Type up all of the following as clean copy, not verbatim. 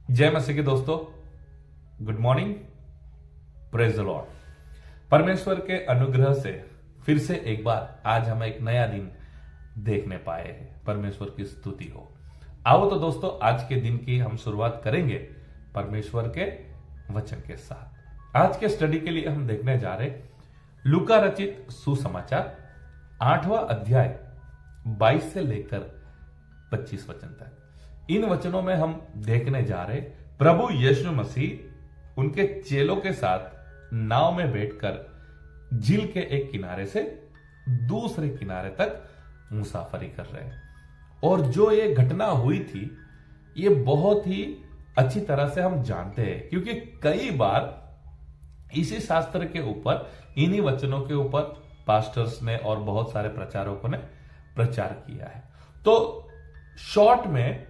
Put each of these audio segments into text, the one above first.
जय मसीह के दोस्तों, good morning, praise the Lord. परमेश्वर के अनुग्रह से फिर से एक बार आज हम एक नया दिन देखने पाए हैं। परमेश्वर की स्तुति हो। आओ तो दोस्तों, आज के दिन की हम शुरुआत करेंगे परमेश्वर के वचन के साथ। आज के स्टडी के लिए हम देखने जा रहे लूका रचित सुसमाचार 8वां अध्याय 22 से लेकर 25 वचन तक। इन वचनों में हम देखने जा रहे प्रभु यीशु मसीह उनके चेलों के साथ नाव में बैठकर झील के एक किनारे से दूसरे किनारे तक मुसाफरी कर रहे हैं। और जो ये घटना हुई थी, ये बहुत ही अच्छी तरह से हम जानते हैं, क्योंकि कई बार इसी शास्त्र के ऊपर, इन्हीं वचनों के ऊपर पास्टर्स ने और बहुत सारे प्रचारकों ने प्रचार किया है। तो शॉर्ट में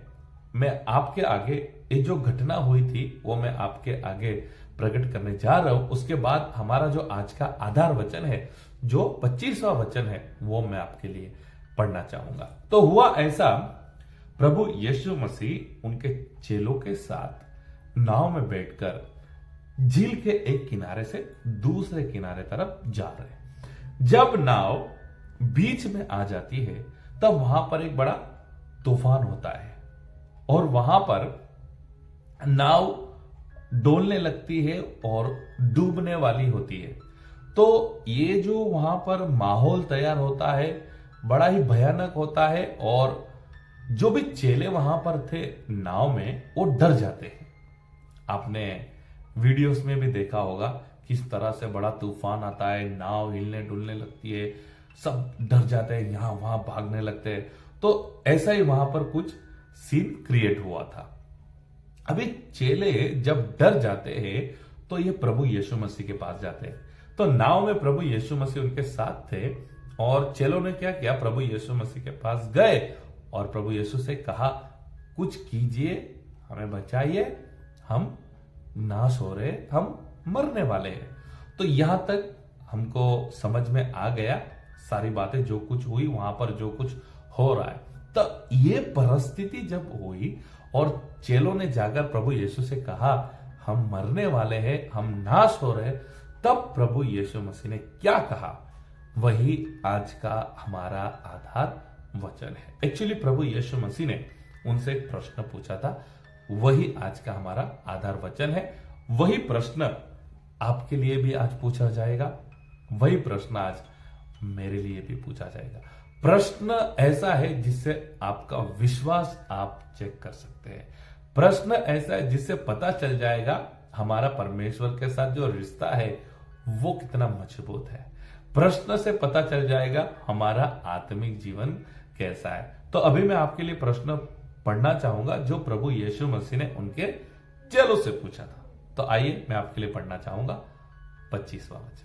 मैं आपके आगे ये जो घटना हुई थी वो मैं आपके आगे प्रकट करने जा रहा हूं। उसके बाद हमारा जो आज का आधार वचन है, जो 25वां वचन है, वो मैं आपके लिए पढ़ना चाहूंगा। तो हुआ ऐसा, प्रभु यीशु मसीह उनके चेलों के साथ नाव में बैठकर झील के एक किनारे से दूसरे किनारे तरफ जा रहे। जब नाव बीच में आ जाती है तब वहां पर एक बड़ा तूफान होता है और वहां पर नाव डोलने लगती है और डूबने वाली होती है। तो ये जो वहां पर माहौल तैयार होता है बड़ा ही भयानक होता है, और जो भी चेले वहां पर थे नाव में, वो डर जाते हैं। आपने वीडियोस में भी देखा होगा किस तरह से बड़ा तूफान आता है, नाव हिलने डुलने लगती है, सब डर जाते हैं, यहां वहां भागने लगते हैं। तो ऐसा ही वहां पर कुछ सीन क्रिएट हुआ था। अभी चेले जब डर जाते हैं तो ये प्रभु यीशु मसीह के पास जाते हैं। तो नाव में प्रभु यीशु मसीह उनके साथ थे और चेलों ने क्या किया, प्रभु यीशु मसीह के पास गए और प्रभु यीशु से कहा, कुछ कीजिए, हमें बचाइए, हम नाश हो रहे, हम मरने वाले हैं। तो यहां तक हमको समझ में आ गया सारी बातें, जो कुछ हुई वहां पर, जो कुछ हो रहा है। तो ये परिस्थिति जब हुई और चेलों ने जाकर प्रभु यीशु से कहा, हम मरने वाले हैं, हम नाश हो रहे, तब प्रभु यीशु मसीह ने क्या कहा, वही आज का हमारा आधार वचन है। एक्चुअली प्रभु यीशु मसीह ने उनसे एक प्रश्न पूछा था, वही आज का हमारा आधार वचन है। वही प्रश्न आपके लिए भी आज पूछा जाएगा, वही प्रश्न आज मेरे लिए भी पूछा जाएगा। प्रश्न ऐसा है जिससे आपका विश्वास आप चेक कर सकते हैं। प्रश्न ऐसा है जिससे पता चल जाएगा हमारा परमेश्वर के साथ जो रिश्ता है वो कितना मजबूत है। प्रश्न से पता चल जाएगा हमारा आत्मिक जीवन कैसा है। तो अभी मैं आपके लिए प्रश्न पढ़ना चाहूंगा जो प्रभु यीशु मसीह ने उनके चेलों से पूछा था। तो आइए मैं आपके लिए पढ़ना चाहूंगा 25वां वचन।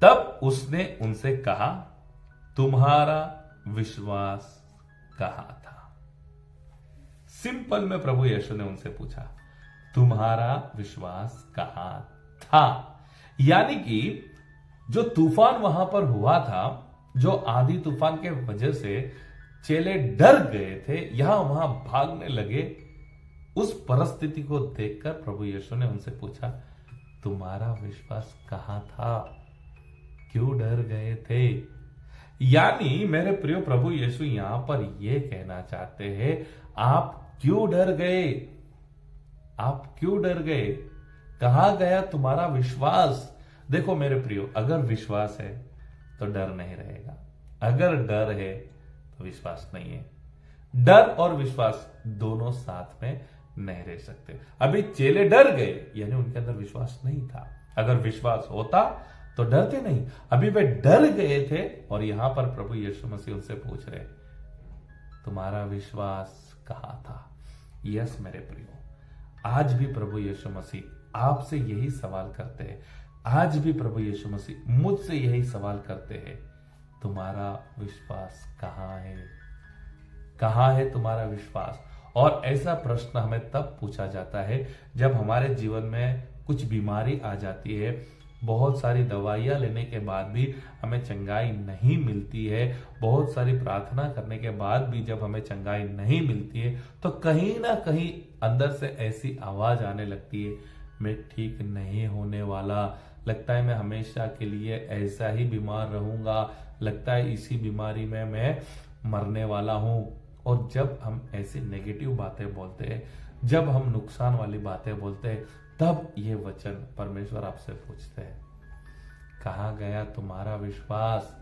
तब उसने उनसे कहा, तुम्हारा विश्वास कहां था। सिंपल में प्रभु यीशु ने उनसे पूछा, तुम्हारा विश्वास कहां था। यानी कि जो तूफान वहां पर हुआ था, जो आंधी तूफान के वजह से चेले डर गए थे, यहां वहां भागने लगे, उस परिस्थिति को देखकर प्रभु यीशु ने उनसे पूछा, तुम्हारा विश्वास कहां था, क्यों डर गए थे। यानी मेरे प्रिय प्रभु यीशु यहां पर यह कहना चाहते हैं, आप क्यों डर गए, आप क्यों डर गए, कहां गया तुम्हारा विश्वास। देखो मेरे प्रियो, अगर विश्वास है तो डर नहीं रहेगा, अगर डर है तो विश्वास नहीं है। डर और विश्वास दोनों साथ में नहीं रह सकते। अभी चेले डर गए यानी उनके अंदर विश्वास नहीं था। अगर विश्वास होता तो डरते नहीं। अभी वे डर गए थे और यहां पर प्रभु यीशु मसीह उनसे पूछ रहे, तुम्हारा विश्वास कहां था। यस मेरे प्रियो, आज भी प्रभु यीशु मसीह आपसे यही सवाल करते हैं। आज भी प्रभु यीशु मसीह मुझसे यही सवाल करते हैं, तुम्हारा विश्वास कहां है, कहां है तुम्हारा विश्वास। और ऐसा प्रश्न हमें तब पूछा जाता है जब हमारे जीवन में कुछ बीमारी आ जाती है, बहुत सारी दवाइयां लेने के बाद भी हमें चंगाई नहीं मिलती है, बहुत सारी प्रार्थना करने के बाद भी जब हमें चंगाई नहीं मिलती है, तो कहीं ना कहीं अंदर से ऐसी आवाज आने लगती है, मैं ठीक नहीं होने वाला, लगता है मैं हमेशा के लिए ऐसा ही बीमार रहूंगा, लगता है इसी बीमारी में मैं मरने वाला हूं। और जब हम ऐसी नेगेटिव बातें बोलते हैं, जब हम नुकसान वाली बातें बोलते हैं, तब ये वचन परमेश्वर आपसे पूछते हैं, कहाँ गया तुम्हारा विश्वास।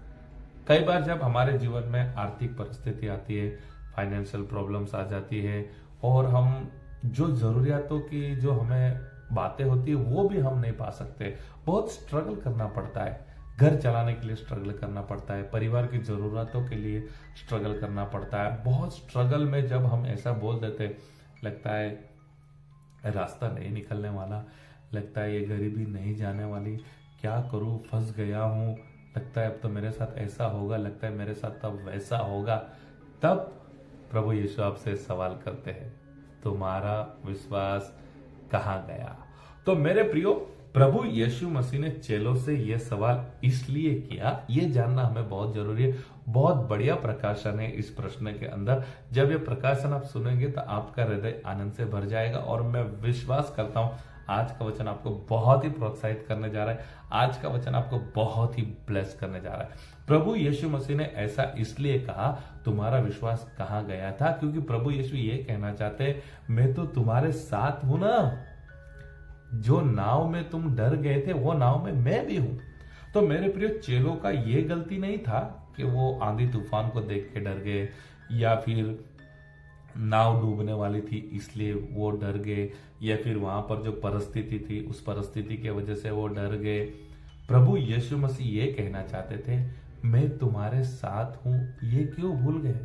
कई बार जब हमारे जीवन में आर्थिक परिस्थिति आती है, फाइनेंशियल प्रॉब्लम्स आ जाती है, और हम जो जरूरियातों की जो हमें बातें होती है वो भी हम नहीं पा सकते, बहुत स्ट्रगल करना पड़ता है, घर चलाने के लिए स्ट्रगल करना पड़ता है, परिवार की जरूरतों के लिए स्ट्रगल करना पड़ता है। बहुत स्ट्रगल में जब हम ऐसा बोल देते, लगता है रास्ता नहीं निकलने वाला, लगता है ये गरीबी नहीं जाने वाली, क्या करूं, फंस गया हूं, लगता है अब तो मेरे साथ ऐसा होगा, लगता है मेरे साथ तब वैसा होगा, तब प्रभु यीशु आपसे सवाल करते हैं, तुम्हारा विश्वास कहाँ गया। तो मेरे प्रियो, प्रभु यीशु मसीह ने चेलों से यह सवाल इसलिए किया, यह जानना हमें बहुत जरूरी है। बहुत बढ़िया प्रकाशन है इस प्रश्न के अंदर। जब ये प्रकाशन आप सुनेंगे तो आपका हृदय आनंद से भर जाएगा, और मैं विश्वास करता हूं आज का वचन आपको बहुत ही प्रोत्साहित करने जा रहा है, आज का वचन आपको बहुत ही ब्लेस करने जा रहा है। प्रभु यीशु मसीह ने ऐसा इसलिए कहा, तुम्हारा विश्वास कहाँ गया था, क्योंकि प्रभु यीशु ये कहना चाहते, मैं तो तुम्हारे साथ हूं ना, जो नाव में तुम डर गए थे वो नाव में मैं भी हूं। तो मेरे प्रिय, चेलों का ये गलती नहीं था कि वो आंधी तूफान को देख के डर गए, या फिर नाव डूबने वाली थी इसलिए वो डर गए, या फिर वहां पर जो परिस्थिति थी उस परिस्थिति की वजह से वो डर गए। प्रभु यीशु मसीह ये कहना चाहते थे, मैं तुम्हारे साथ हूं, ये क्यों भूल गए,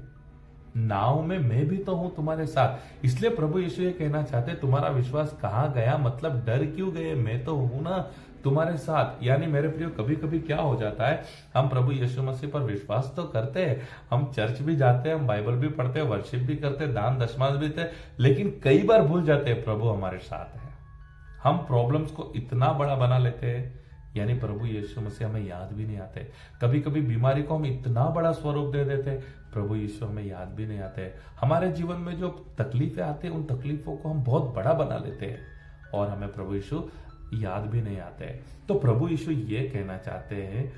नाव में मैं भी तो हूं तुम्हारे साथ। इसलिए प्रभु यीशु ये कहना चाहते, तुम्हारा विश्वास कहाँ गया, मतलब डर क्यों गए, मैं तो हूं ना तुम्हारे साथ। यानी मेरे प्रियो, कभी कभी क्या हो जाता है, हम प्रभु यीशु मसीह पर विश्वास तो करते हैं, हम चर्च भी जाते हैं, हम बाइबल भी पढ़ते हैं, वर्शिप भी करते हैं, दान दशमांश भी देते हैं, लेकिन कई बार भूल जाते हैं प्रभु हमारे साथ है। हम प्रॉब्लम्स को इतना बड़ा बना लेते हैं, यानी प्रभु यीशु मसीह हमें याद भी नहीं आते। कभी कभी बीमारी को हम इतना बड़ा स्वरूप दे देते, प्रभु यीशु हमें याद भी नहीं आते। हमारे जीवन में जो तकलीफें आती हैं, उन तकलीफों को हम बहुत बड़ा बना लेते हैं, और हमें प्रभु यीशु याद भी नहीं आते। तो प्रभु यीशु ये कहना चाहते हैं,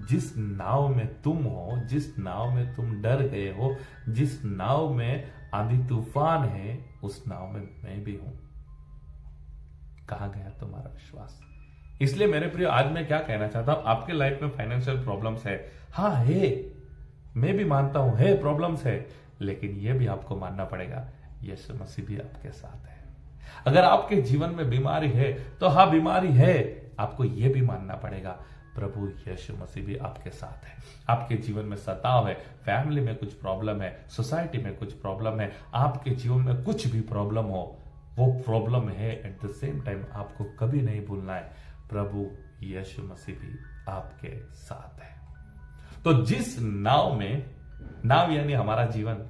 जिस नाव में तुम हो, जिस नाव में तुम डर गए हो, जिस नाव में आंधी तूफान है, उस नाव में मैं भी हूं। कहां गया तुम्हारा विश्वास। इसलिए मेरे प्रिय, आज मैं क्या कहना चाहता हूं, आपके लाइफ में फाइनेंशियल प्रॉब्लम्स है, हाँ है, मैं भी मानता हूं है, प्रॉब्लम्स है, लेकिन यह भी आपको मानना पड़ेगा, यीशु मसीह भी आपके साथ है। अगर आपके जीवन में बीमारी है तो हाँ बीमारी है, आपको यह भी मानना पड़ेगा, प्रभु यीशु मसीह भी आपके साथ है। आपके जीवन में सताव है, फैमिली में कुछ प्रॉब्लम है, सोसाइटी में कुछ प्रॉब्लम है, आपके जीवन में कुछ भी प्रॉब्लम हो, वो प्रॉब्लम है, एट द सेम टाइम आपको कभी नहीं भूलना है, प्रभु यीशु मसीह भी आपके साथ है। तो जिस नाव में, नाव यानी हमारा जीवन,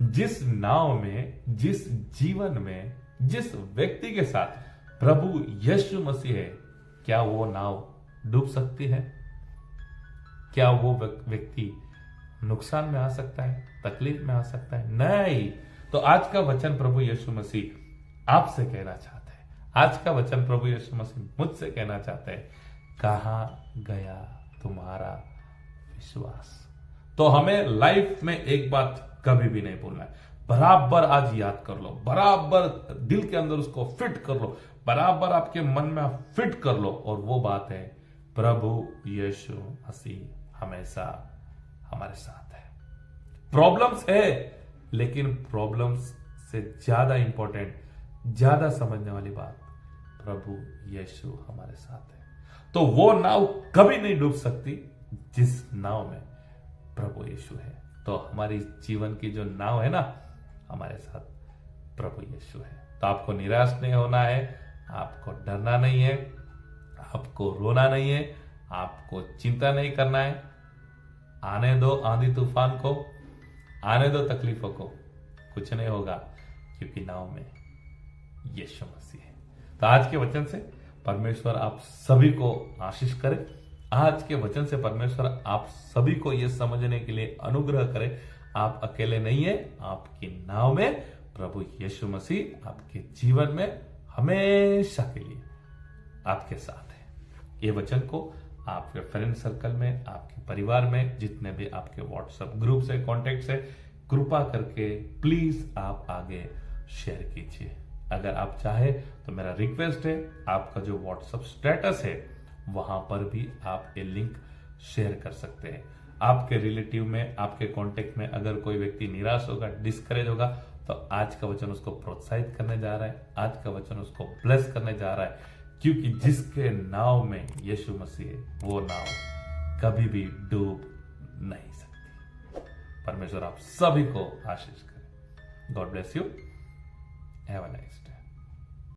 जिस नाव में, जिस जीवन में, जिस व्यक्ति के साथ प्रभु यीशु मसीह है, क्या वो नाव डूब सकती है? क्या वो व्यक्ति नुकसान में आ सकता है, तकलीफ में आ सकता है? नहीं। तो आज का वचन प्रभु यीशु मसीह आपसे कहना चाहता है, आज का वचन प्रभु यीशु मसीह मुझसे कहना चाहते हैं, कहां गया तुम्हारा विश्वास। तो हमें लाइफ में एक बात कभी भी नहीं भूलना है, बराबर आज याद कर लो, बराबर दिल के अंदर उसको फिट कर लो, बराबर आपके मन में आप फिट कर लो, और वो बात है, प्रभु यीशु मसीह हमेशा हमारे साथ है। प्रॉब्लम्स है, लेकिन प्रॉब्लम्स से ज्यादा इंपॉर्टेंट, ज्यादा समझने वाली बात, प्रभु यीशु हमारे साथ है। तो वो नाव कभी नहीं डूब सकती जिस नाव में प्रभु यीशु है। तो हमारी जीवन की जो नाव है ना, हमारे साथ प्रभु यीशु है। तो आपको निराश नहीं होना है, आपको डरना नहीं है, आपको रोना नहीं है, आपको चिंता नहीं करना है। आने दो आंधी तूफान को, आने दो तकलीफों को, कुछ नहीं होगा, क्योंकि नाव में यीशु मसीह है। तो आज के वचन से परमेश्वर आप सभी को आशीष करे। आज के वचन से परमेश्वर आप सभी को यह समझने के लिए अनुग्रह करे, आप अकेले नहीं है, आपकी नाव में प्रभु यीशु मसीह आपके जीवन में हमेशा के लिए आपके साथ है। ये वचन को आपके फ्रेंड सर्कल में, आपके परिवार में, जितने भी आपके व्हाट्सएप ग्रुप से, कॉन्टेक्ट से, कृपा करके प्लीज आप आगे शेयर कीजिए। अगर आप चाहे तो मेरा रिक्वेस्ट है, आपका जो व्हाट्सएप स्टेटस है वहां पर भी आप ये लिंक शेयर कर सकते हैं। आपके रिलेटिव में, आपके कांटेक्ट में अगर कोई व्यक्ति निराश होगा, डिस्करेज होगा, तो आज का वचन उसको प्रोत्साहित करने जा रहा है, आज का वचन उसको ब्लेस करने जा रहा है, क्योंकि जिसके नाव में यीशु मसीह है वो नाव कभी भी डूब नहीं सकती। परमेश्वर आप सभी को आशीष करे। God bless you. Have a nice day.